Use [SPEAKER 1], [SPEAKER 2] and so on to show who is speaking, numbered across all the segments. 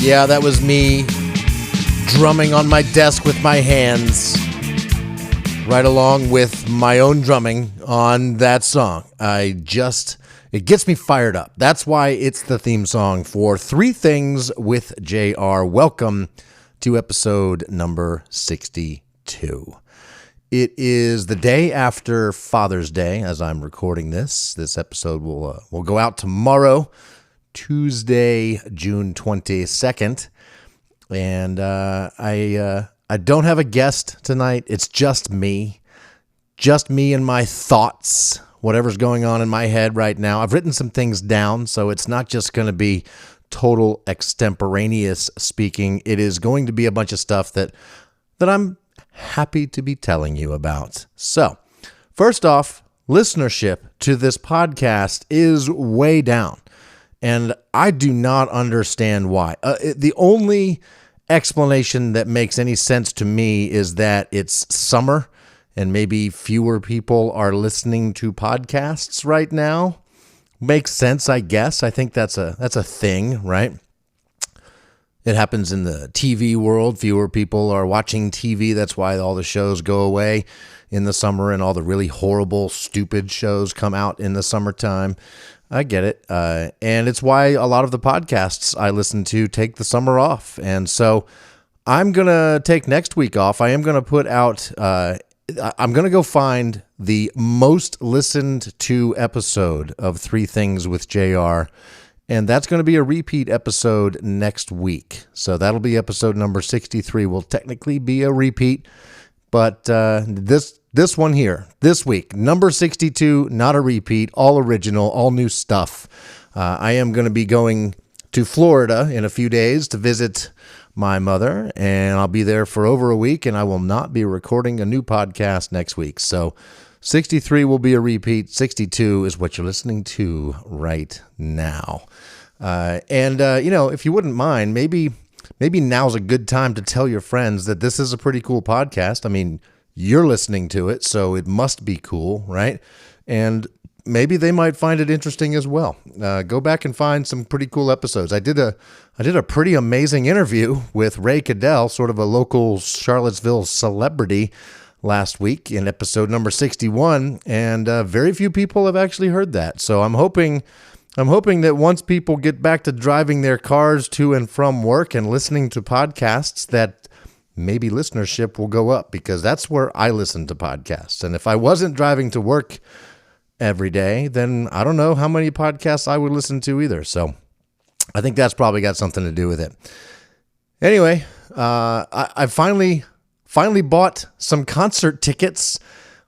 [SPEAKER 1] Yeah, that was me drumming on my desk with my hands, right along with my own drumming on that song. It gets me fired up. That's why it's the theme song for Three Things with JR. Welcome to episode number 62. It is the day after Father's Day as I'm recording this. This episode will go out tomorrow, Tuesday, June 22nd. And I don't have a guest tonight. It's just me and my thoughts, whatever's going on in my head right now. I've written some things down, so it's not just going to be total extemporaneous speaking. It is going to be a bunch of stuff that I'm happy to be telling you about. So, first off, listenership to this podcast is way down, and I do not understand why. The only explanation that makes any sense to me is that it's summer and maybe fewer people are listening to podcasts right now. Makes sense, I guess. I think that's a thing, right? It happens in the TV world. Fewer people are watching TV. That's why all the shows go away in the summer and all the really horrible, stupid shows come out in the summertime. I get it. And it's why a lot of the podcasts I listen to take the summer off. And so I'm going to take next week off. I am going to put out, I'm going to go find the most listened to episode of Three Things with JR. And that's going to be a repeat episode next week. So that'll be episode number 63. Will technically be a repeat. But this one here, this week, number 62, not a repeat, all original, all new stuff. I am going to be going to Florida in a few days to visit my mother, and I'll be there for over a week, and I will not be recording a new podcast next week. So 63 will be a repeat. 62 is what you're listening to right now. If you wouldn't mind, maybe now's a good time to tell your friends that this is a pretty cool podcast. I mean, you're listening to it, so it must be cool, right? And maybe they might find it interesting as well. Go back and find some pretty cool episodes. I did a pretty amazing interview with Ray Cadell, sort of a local Charlottesville celebrity, last week in episode number 61, and very few people have actually heard that. So I'm hoping that once people get back to driving their cars to and from work and listening to podcasts, that maybe listenership will go up, because that's where I listen to podcasts. And if I wasn't driving to work every day, then I don't know how many podcasts I would listen to either. So I think that's probably got something to do with it. Anyway, I finally bought some concert tickets.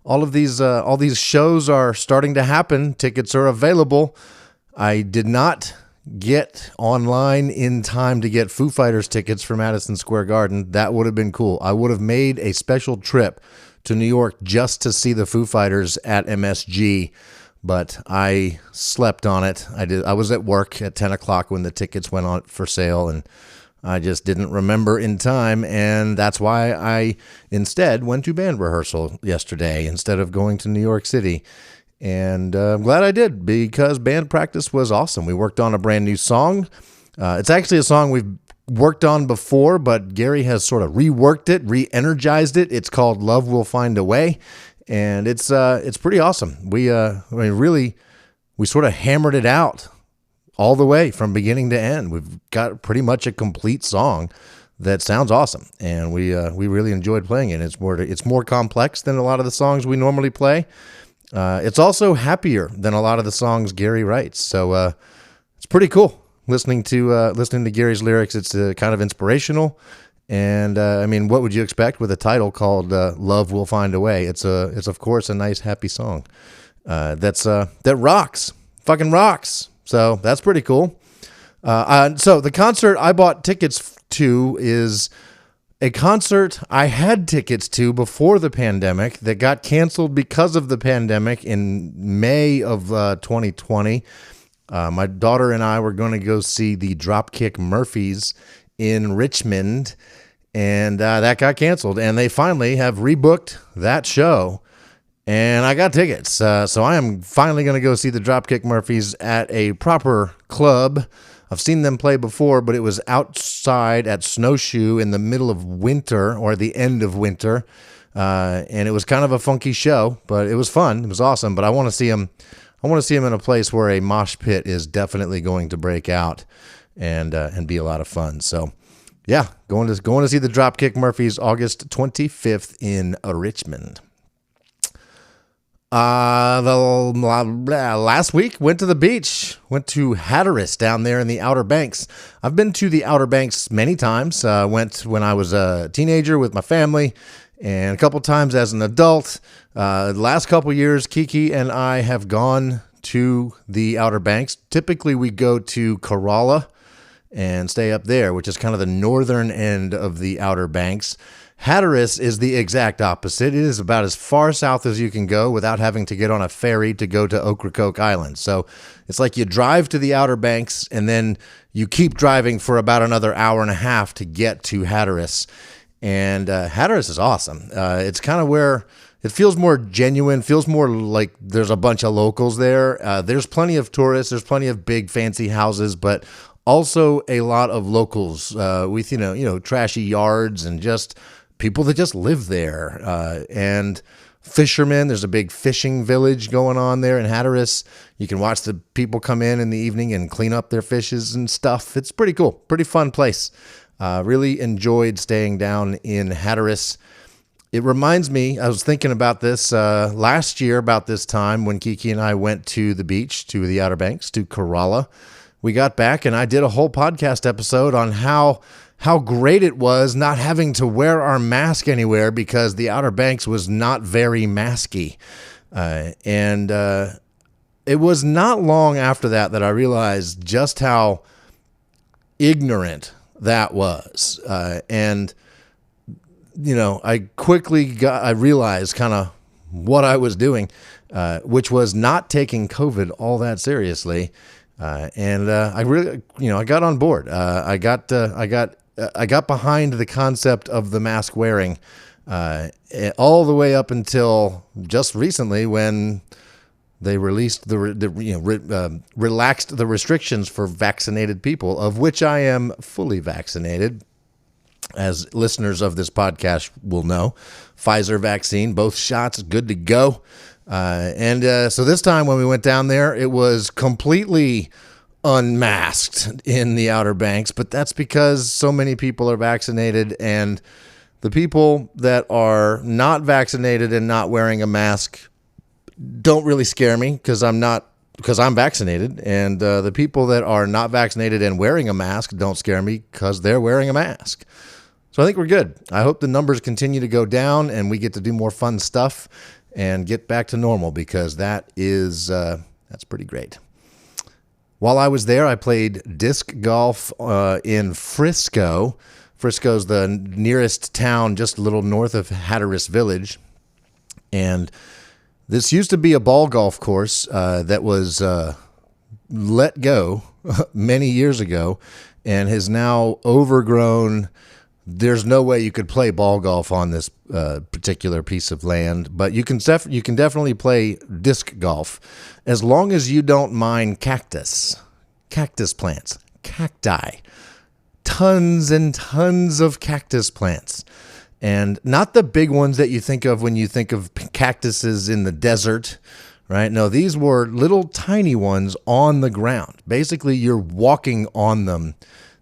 [SPEAKER 1] All these shows are starting to happen. Tickets are available. I did not get online in time to get Foo Fighters tickets for Madison Square Garden. That would have been cool. I would have made a special trip to New York just to see the Foo Fighters at MSG, but I slept on it. I was at work at 10 o'clock when the tickets went on for sale, and I just didn't remember in time, and that's why I instead went to band rehearsal yesterday instead of going to New York City. And I'm glad I did, because band practice was awesome. We worked on a brand new song. It's actually a song we've worked on before, but Gary has sort of reworked it, re-energized it. It's called Love Will Find a Way, and it's pretty awesome. We sort of hammered it out all the way from beginning to end. We've got pretty much a complete song that sounds awesome, and we really enjoyed playing it. It's more complex than a lot of the songs we normally play. It's also happier than a lot of the songs Gary writes, so it's pretty cool listening to Gary's lyrics. It's kind of inspirational, and what would you expect with a title called "Love Will Find a Way"? It's of course a nice happy song that rocks, fucking rocks. So that's pretty cool. So the concert I bought tickets to is a concert I had tickets to before the pandemic that got canceled because of the pandemic in May of 2020. My daughter and I were going to go see the Dropkick Murphys in Richmond, and that got canceled. And they finally have rebooked that show, And I got tickets. So I am finally going to go see the Dropkick Murphys at a proper club. I've seen them play before, but it was outside at Snowshoe in the middle of winter or the end of winter. And it was kind of a funky show, but it was fun. It was awesome. But I want to see them. I want to see them in a place where a mosh pit is definitely going to break out and be a lot of fun. So, yeah, going to see the Dropkick Murphys August 25th in Richmond. Last week went to the beach, went to Hatteras down there in the Outer Banks. I've been to the Outer Banks many times. Went when I was a teenager with my family, and a couple times as an adult. The last couple years, Kiki and I have gone to the Outer Banks. Typically, we go to Kerala and stay up there, which is kind of the northern end of the Outer Banks. Hatteras is the exact opposite. It is about as far south as you can go without having to get on a ferry to go to Ocracoke Island. So it's like you drive to the Outer Banks and then you keep driving for about another hour and a half to get to Hatteras. And Hatteras is awesome. It's kind of where it feels more genuine, feels more like there's a bunch of locals there. There's plenty of tourists. There's plenty of big fancy houses, but also a lot of locals with, trashy yards and just people that just live there, and fishermen. There's a big fishing village going on there in Hatteras. You can watch the people come in the evening and clean up their fishes and stuff. It's pretty cool, pretty fun place. Really enjoyed staying down in Hatteras. It reminds me, I was thinking about this last year about this time when Kiki and I went to the beach, to the Outer Banks, to Kerala. We got back and I did a whole podcast episode on how great it was not having to wear our mask anywhere because the Outer Banks was not very masky. And it was not long after that I realized just how ignorant that was. And I realized kind of what I was doing, which was not taking COVID all that seriously. And I really, I got on board. I got behind the concept of the mask wearing, all the way up until just recently when they released relaxed the restrictions for vaccinated people, of which I am fully vaccinated. As listeners of this podcast will know, Pfizer vaccine, both shots, good to go. So this time when we went down there, it was completely unmasked in the Outer Banks, but that's because so many people are vaccinated, and the people that are not vaccinated and not wearing a mask don't really scare me because I'm vaccinated, and the people that are not vaccinated and wearing a mask don't scare me because they're wearing a mask. So I think we're good. I hope the numbers continue to go down and we get to do more fun stuff and get back to normal, because that's pretty great. While I was there, I played disc golf in Frisco. Frisco's the nearest town just a little north of Hatteras Village. And this used to be a ball golf course that was let go many years ago and has now overgrown. There's no way you could play ball golf on this particular piece of land, but you can definitely play disc golf as long as you don't mind cactus plants, cacti, tons and tons of cactus plants, and not the big ones that you think of when you think of cactuses in the desert, right? No, these were little tiny ones on the ground. Basically, you're walking on them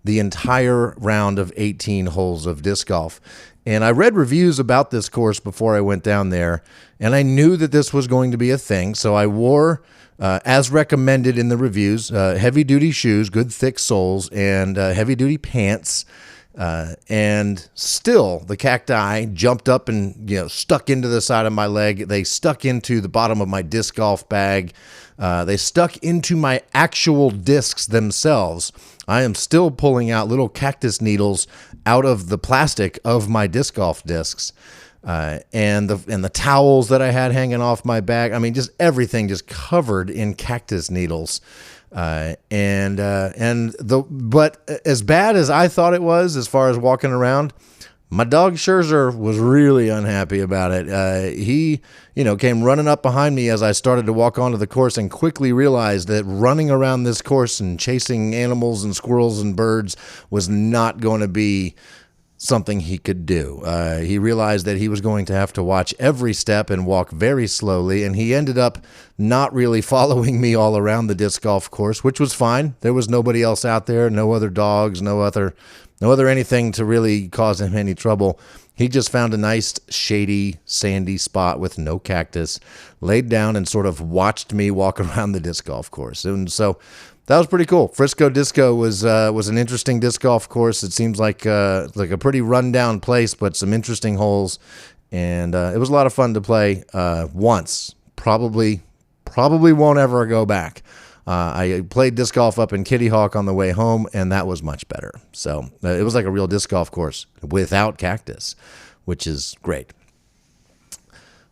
[SPEAKER 1] the entire round of 18 holes of disc golf. And I read reviews about this course before I went down there, and I knew that this was going to be a thing. So I wore, as recommended in the reviews, heavy-duty shoes, good thick soles, and heavy-duty pants. And still, the cacti jumped up and stuck into the side of my leg. They stuck into the bottom of my disc golf bag. They stuck into my actual discs themselves. I am still pulling out little cactus needles out of the plastic of my disc golf discs, and the towels that I had hanging off my bag. I mean, just everything just covered in cactus needles. But as bad as I thought it was, as far as walking around, My dog Scherzer was really unhappy about it. He, came running up behind me as I started to walk onto the course and quickly realized that running around this course and chasing animals and squirrels and birds was not going to be something he could do. He realized that he was going to have to watch every step and walk very slowly, and he ended up not really following me all around the disc golf course, which was fine. There was nobody else out there, no other dogs, no other anything to really cause him any trouble. He just found a nice, shady, sandy spot with no cactus, laid down and sort of watched me walk around the disc golf course. And so that was pretty cool. Frisco Disco was an interesting disc golf course. It seems like a pretty rundown place, but some interesting holes. And it was a lot of fun to play once. Probably won't ever go back. I played disc golf up in Kitty Hawk on the way home, and that was much better. So it was like a real disc golf course without cactus, which is great.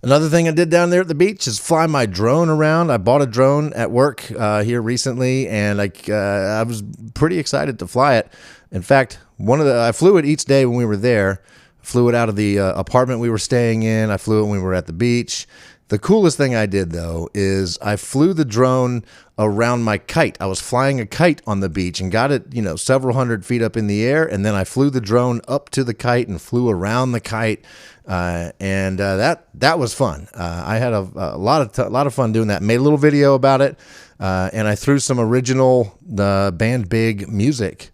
[SPEAKER 1] Another thing I did down there at the beach is fly my drone around. I bought a drone at work here recently, and I was pretty excited to fly it. In fact, I flew it each day when we were there. Flew it out of the apartment we were staying in. I flew it when we were at the beach. The coolest thing I did, though, is I flew the drone around my kite. I was flying a kite on the beach and got it, several hundred feet up in the air, and then I flew the drone up to the kite and flew around the kite, and that was fun. I had a lot of fun doing that. Made a little video about it, and I threw some original Band Big music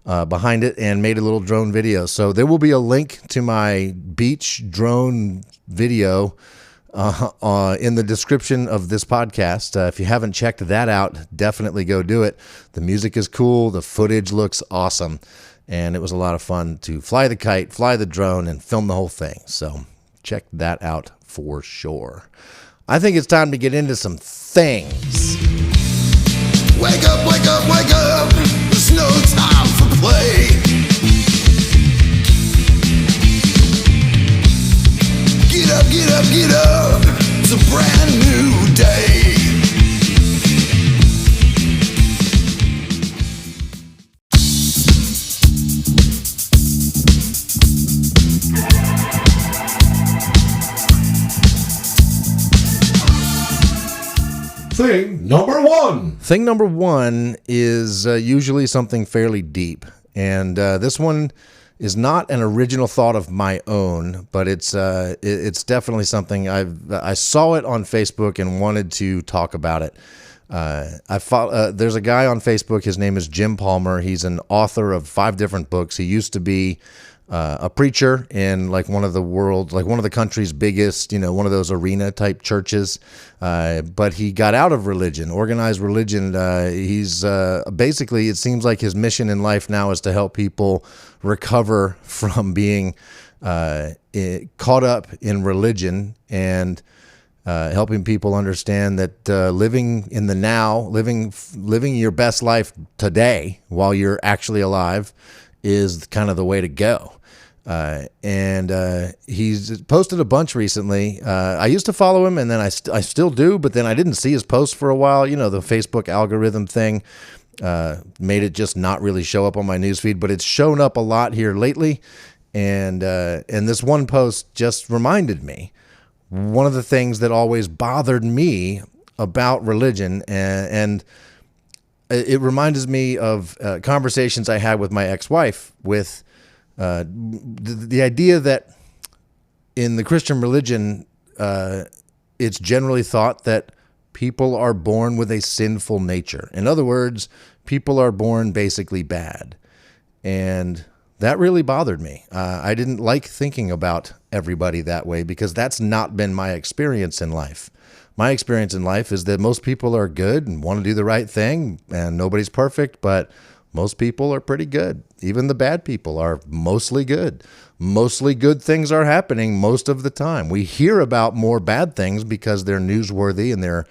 [SPEAKER 1] behind it and made a little drone video. So there will be a link to my beach drone video in the description of this podcast. If you haven't checked that out, definitely go do it. The music is cool. The footage looks awesome. And it was a lot of fun to fly the kite, fly the drone, and film the whole thing. So check that out for sure. I think it's time to get into some things.
[SPEAKER 2] Wake up, wake up, wake up. There's no time for play. Get up, get up, get up. It's a brand new day.
[SPEAKER 1] Thing number one is usually something fairly deep. And this one is not an original thought of my own, but it's definitely something I saw it on Facebook and wanted to talk about it. There's a guy on Facebook. His name is Jim Palmer. He's an author of 5 different books. He used to be a preacher in one of the country's biggest, one of those arena type churches. But he got out of religion, organized religion. He's basically, it seems like his mission in life now is to help people recover from being caught up in religion and helping people understand that living in the now, living your best life today while you're actually alive is kind of the way to go. And he's posted a bunch recently. I used to follow him, and then I still do, but then I didn't see his posts for a while. The Facebook algorithm thing made it just not really show up on my newsfeed, but it's shown up a lot here lately. And this one post just reminded me one of the things that always bothered me about religion, and it reminds me of conversations I had with my ex-wife with the idea that in the Christian religion, it's generally thought that people are born with a sinful nature. In other words, people are born basically bad. And that really bothered me. I didn't like thinking about everybody that way because that's not been my experience in life. My experience in life is that most people are good and want to do the right thing, and nobody's perfect, but most people are pretty good. Even the bad people are mostly good. Mostly good things are happening most of the time. We hear about more bad things because they're newsworthy and they're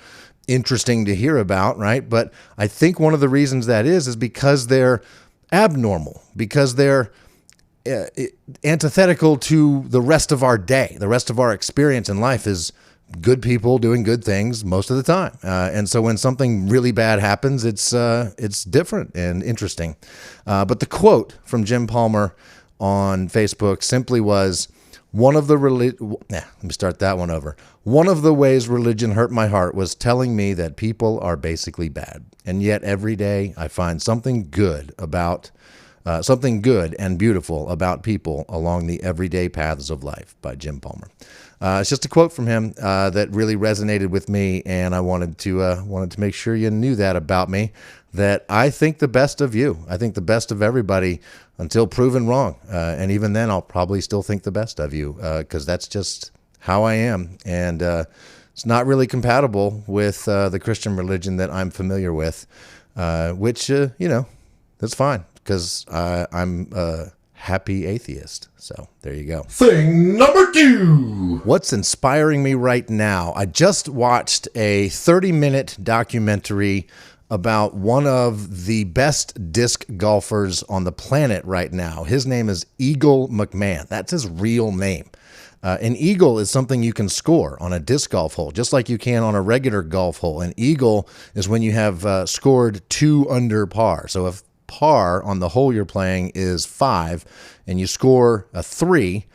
[SPEAKER 1] interesting to hear about, right? But I think one of the reasons that is because they're abnormal, because they're antithetical to the rest of our day. The rest of our experience in life is good people doing good things most of the time. And so when something really bad happens, it's different and interesting. But the quote from Jim Palmer on Facebook simply was, one of the ways religion hurt my heart was telling me that people are basically bad. And yet every day I find something good and beautiful about people along the everyday paths of life, by Jim Palmer. It's just a quote from him that really resonated with me, and I wanted to make sure you knew that about me, that I think the best of you. I think the best of everybody until proven wrong. And even then, I'll probably still think the best of you because that's just how I am. And it's not really compatible with the Christian religion that I'm familiar with, which, that's fine because I'm a happy atheist. So there you go.
[SPEAKER 2] Thing number 2.
[SPEAKER 1] What's inspiring me right now? I just watched a 30-minute documentary about one of the best disc golfers on the planet right now. His name is Eagle McMahon. That's his real name. An eagle is something you can score on a disc golf hole, just like you can on a regular golf hole. An eagle is when you have scored 2 under par. So if par on the hole you're playing is 5 and you score a 3,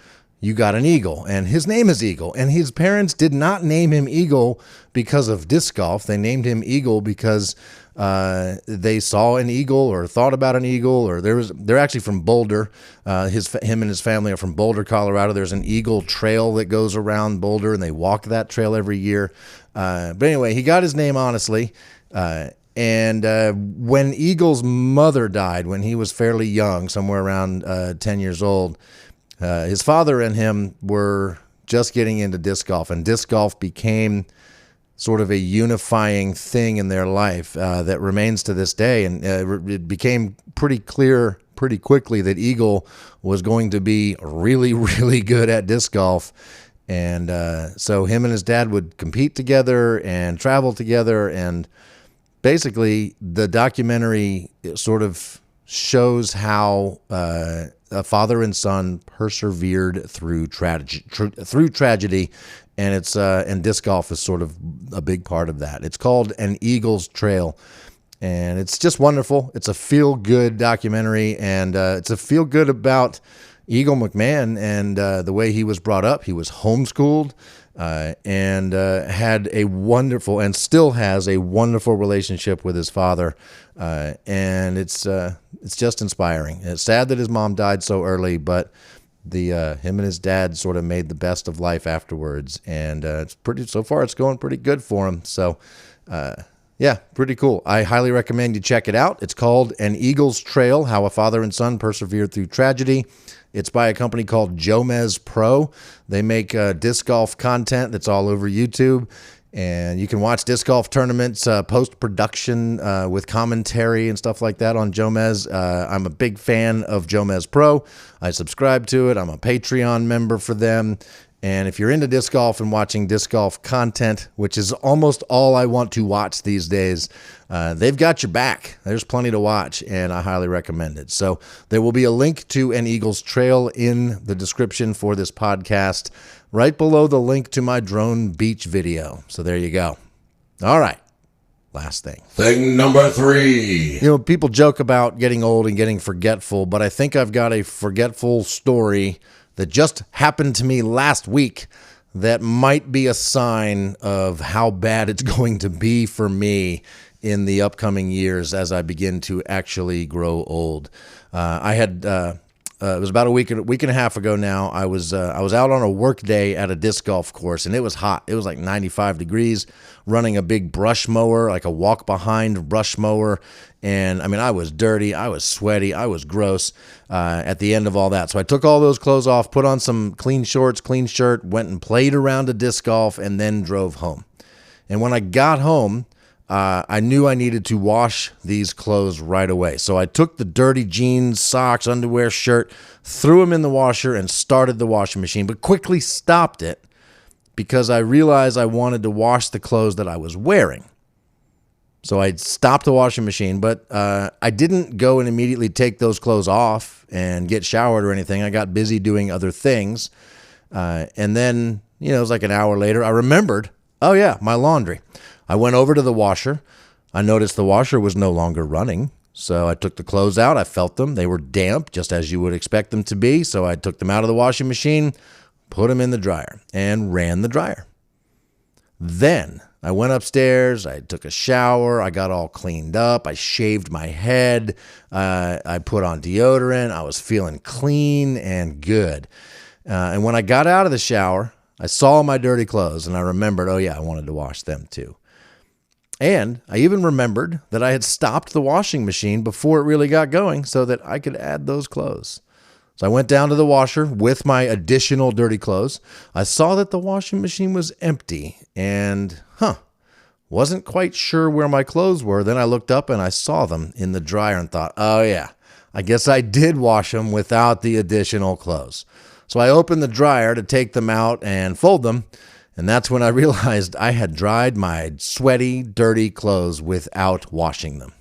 [SPEAKER 1] you got an eagle, and his name is Eagle. And his parents did not name him Eagle because of disc golf. They named him Eagle because they saw an eagle or thought about an eagle, or they're actually from Boulder. Him and his family are from Boulder, Colorado. There's an eagle trail that goes around Boulder, and they walk that trail every year. But anyway, he got his name honestly. And when Eagle's mother died, when he was fairly young, somewhere around 10 years old, his father and him were just getting into disc golf, and disc golf became sort of a unifying thing in their life that remains to this day. And it became pretty clear pretty quickly that Eagle was going to be really, really good at disc golf. And so him and his dad would compete together and travel together. And basically, the documentary sort of shows how a father and son persevered through tragedy, and it's and disc golf is sort of a big part of that. It's called An Eagle's Trail, and it's just wonderful. It's a feel-good documentary, and it's a feel-good about Eagle McMahon and the way he was brought up. He was homeschooled and had a wonderful, and still has a wonderful relationship with his father, and it's just inspiring. It's sad that his mom died so early, but him and his dad sort of made the best of life afterwards, and so far it's going pretty good for him. So yeah, pretty cool. I highly recommend you check it out. It's called An Eagle's Trail: How a Father and Son Persevered Through Tragedy. It's by a company called Jomez Pro. They make disc golf content that's all over YouTube. And you can watch disc golf tournaments, post-production with commentary and stuff like that on Jomez. I'm a big fan of Jomez Pro. I subscribe to it. I'm a Patreon member for them. And if you're into disc golf and watching disc golf content, which is almost all I want to watch these days, they've got your back. There's plenty to watch, and I highly recommend it. So there will be a link to An Eagle's Trail in the description for this podcast, right below the link to my drone beach video. So there you go. All right. Last thing.
[SPEAKER 2] Thing number 3.
[SPEAKER 1] People joke about getting old and getting forgetful, but I think I've got a forgetful story that just happened to me last week that might be a sign of how bad it's going to be for me in the upcoming years as I begin to actually grow old. It was about a week and a half ago now. I was out on a work day at a disc golf course, and it was hot. It was like 95 degrees, running a big brush mower, like a walk behind brush mower. And I mean, I was dirty, I was sweaty, I was gross at the end of all that. So I took all those clothes off, put on some clean shorts, clean shirt, went and played around a disc golf, and then drove home. And when I got home, I knew I needed to wash these clothes right away. So I took the dirty jeans, socks, underwear, shirt, threw them in the washer, and started the washing machine, but quickly stopped it because I realized I wanted to wash the clothes that I was wearing. So I stopped the washing machine, but I didn't go and immediately take those clothes off and get showered or anything. I got busy doing other things. And then, it was like an hour later, I remembered, oh yeah, my laundry. I went over to the washer. I noticed the washer was no longer running. So I took the clothes out. I felt them. They were damp, just as you would expect them to be. So I took them out of the washing machine, put them in the dryer, and ran the dryer. Then I went upstairs. I took a shower. I got all cleaned up. I shaved my head. I put on deodorant. I was feeling clean and good. And when I got out of the shower, I saw my dirty clothes, and I remembered, oh yeah, I wanted to wash them too. And I even remembered that I had stopped the washing machine before it really got going so that I could add those clothes. So I went down to the washer with my additional dirty clothes. I saw that the washing machine was empty and, wasn't quite sure where my clothes were. Then I looked up and I saw them in the dryer and thought, oh yeah, I guess I did wash them without the additional clothes. So I opened the dryer to take them out and fold them. And that's when I realized I had dried my sweaty, dirty clothes without washing them.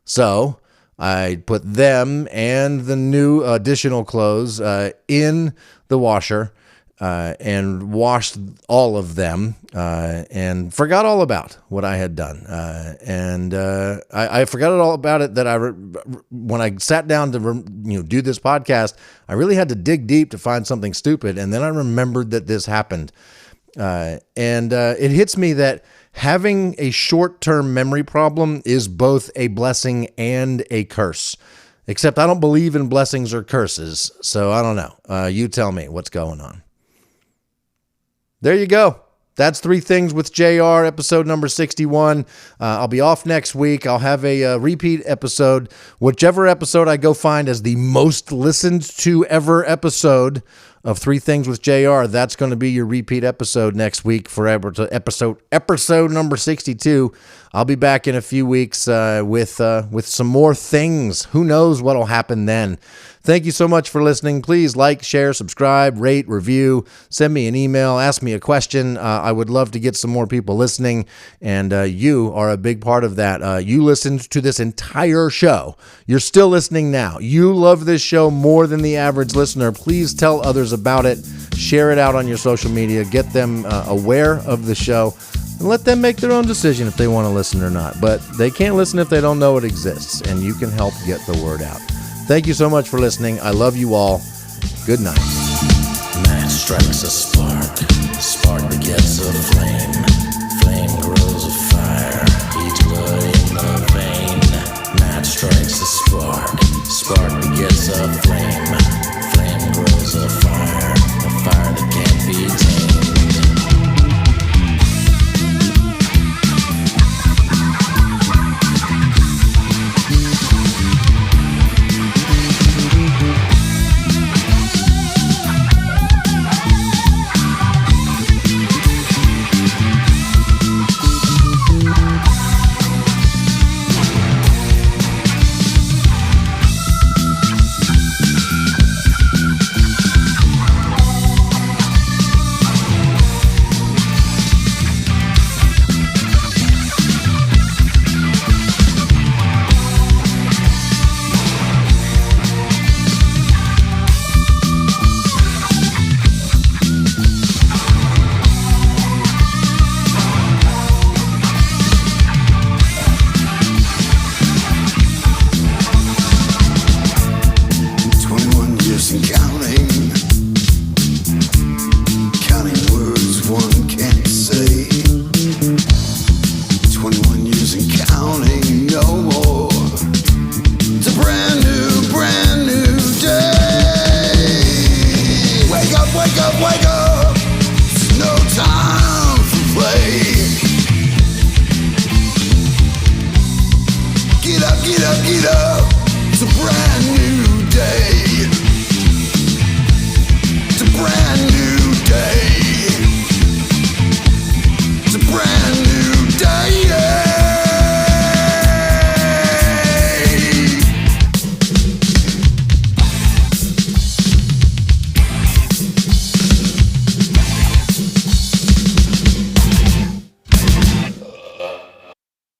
[SPEAKER 1] So I put them and the new additional clothes in the washer and washed all of them and forgot all about what I had done. I forgot all about it when I sat down to do this podcast, I really had to dig deep to find something stupid. And then I remembered that this happened. It hits me that having a short-term memory problem is both a blessing and a curse. Except I don't believe in blessings or curses, so I don't know. You tell me what's going on. There you go. That's 3 Things with JR, episode number 61. I'll be off next week. I'll have a repeat episode. Whichever episode I go find as the most listened to ever episode of 3 Things with JR, that's going to be your repeat episode next week for episode number 62. I'll be back in a few weeks with some more things. Who knows what'll happen then? Thank you so much for listening. Please like, share, subscribe, rate, review, send me an email, ask me a question. I would love to get some more people listening, and you are a big part of that. You listened to this entire show. You're still listening now. You love this show more than the average listener. Please tell others about it. Share it out on your social media. Get them aware of the show. And let them make their own decision if they want to listen or not. But they can't listen if they don't know it exists, and you can help get the word out. Thank you so much for listening. I love you all. Good night.
[SPEAKER 2] Match strikes a spark begets a flame grows a fire, beats blood in the vein. Match strikes a spark begets a